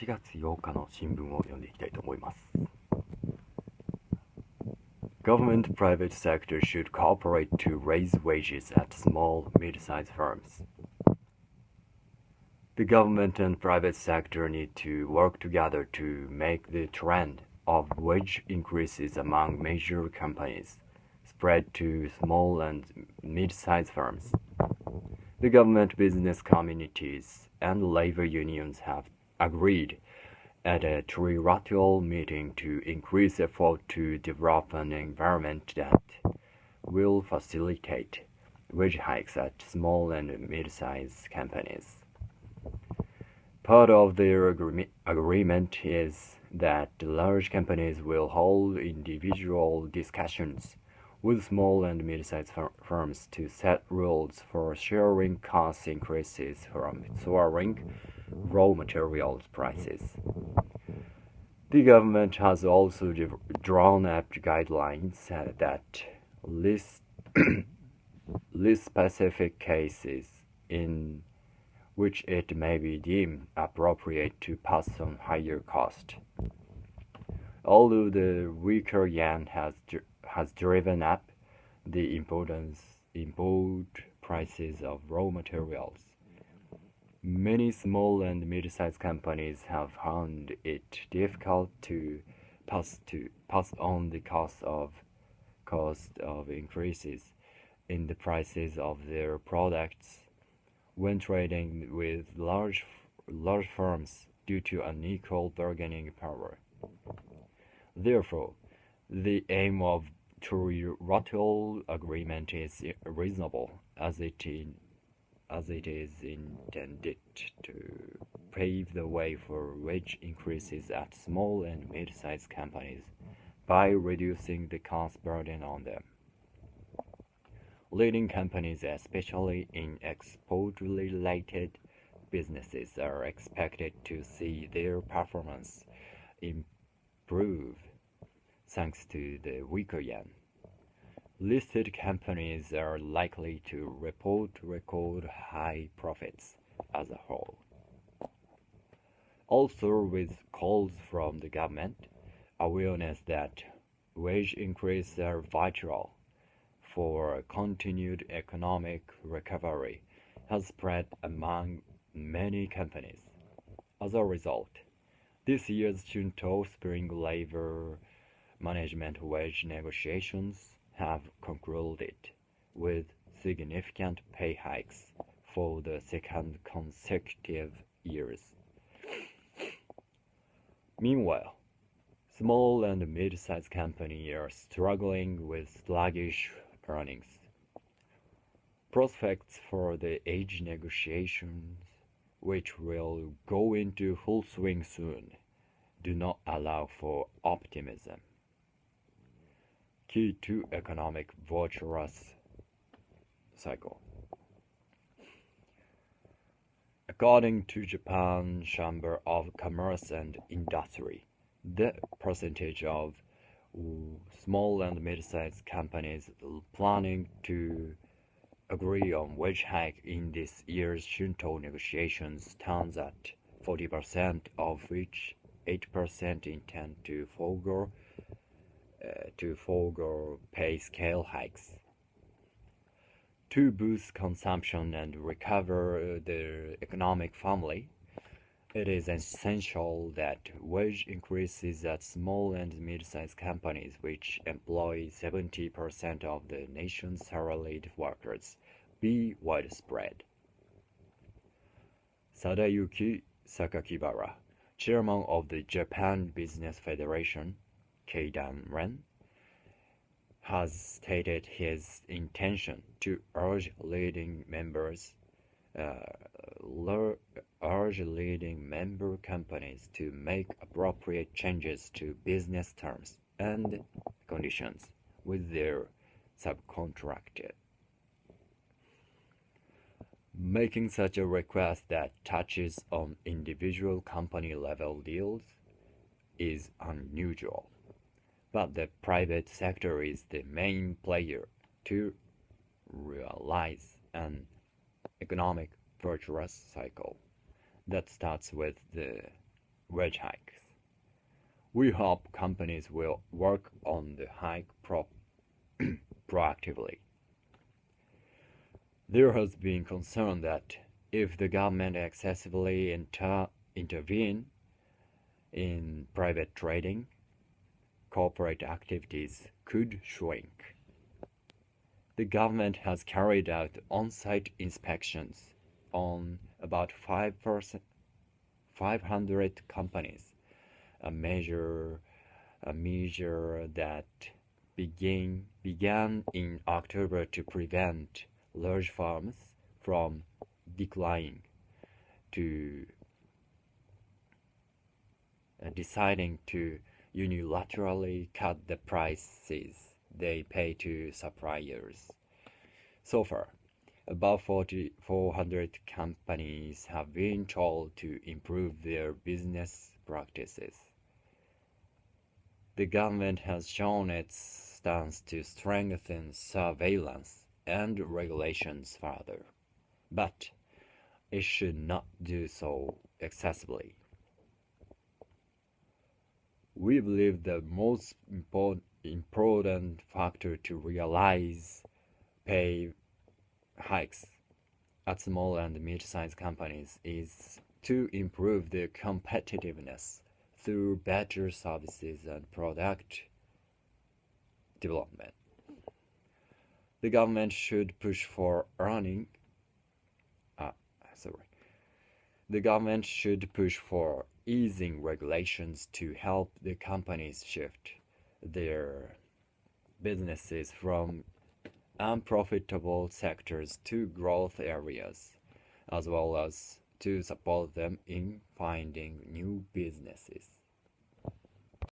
4月8日の新聞を読んでいきたいと思います。Government private sector should cooperate to raise wages at small, mid-sized firms. The government and private sector need to work together to make the trend of wage increases among major companies spread to small and mid-sized firms. The government, business communities, and labor unions have agreed at a trilateral meeting to increase effort to develop an environment that will facilitate wage hikes at small and mid-sized companies. Part of their agreement is that large companies will hold individual discussions with small and mid-sized firms to set rules for sharing cost increases from soaring raw materials prices. The government has also drawn up guidelines that list specific cases in which it may be deemed appropriate to pass on higher cost. Although the weaker yen has driven up the import prices of raw materials, many small and mid-sized companies have found it difficult to pass on the cost of increases in the prices of their products when trading with large firms due to unequal bargaining power. Therefore, the aim of trilateral agreement is reasonable, as it is intended to pave the way for wage increases at small and mid-sized companies by reducing the cost burden on them. Leading companies, especially in export-related businesses, are expected to see their performance improve thanks to the weaker yen. Listed companies are likely to report record high profits as a whole. Also, with calls from the government, awareness that wage increases are vital for continued economic recovery has spread among many companies. As a result, this year's Shunto Spring Labor Management wage negotiations have concluded with significant pay hikes for the second consecutive years. Meanwhile, small and mid-sized companies are struggling with sluggish earnings. Prospects for the wage negotiations, which will go into full swing soon, do not allow for optimism. Key to economic virtuous cycle. According to Japan Chamber of Commerce and Industry, the percentage of small and mid-sized companies planning to agree on wage hike in this year's Shunto negotiations stands at 40%, of which 8% intend to forego pay scale hikes. To boost consumption and recover the economic family, it is essential that wage increases at small and mid-sized companies, which employ 70% of the nation's salaried workers, be widespread. Sadayuki Sakakibara, chairman of the Japan Business Federation, Keidanren, has stated his intention to urge leading member companies to make appropriate changes to business terms and conditions with their subcontractors. Making such a request that touches on individual company-level deals is unusual, but the private sector is the main player to realize an economic virtuous cycle that starts with the wage hikes. We hope companies will work on the hike proactively. There has been concern that if the government excessively intervene in private trading, corporate activities could shrink. The government has carried out on-site inspections on about 500 companies, a measure that began in October to prevent large firms from declining to deciding to unilaterally cut the prices they pay to suppliers. So far, about 400 companies have been told to improve their business practices. The government has shown its stance to strengthen surveillance and regulations further, but it should not do so excessively. We believe the most important factor to realize pay hikes at small and mid-sized companies is to improve their competitiveness through better services and product development. The government should push for easing regulations to help the companies shift their businesses from unprofitable sectors to growth areas, as well as to support them in finding new businesses.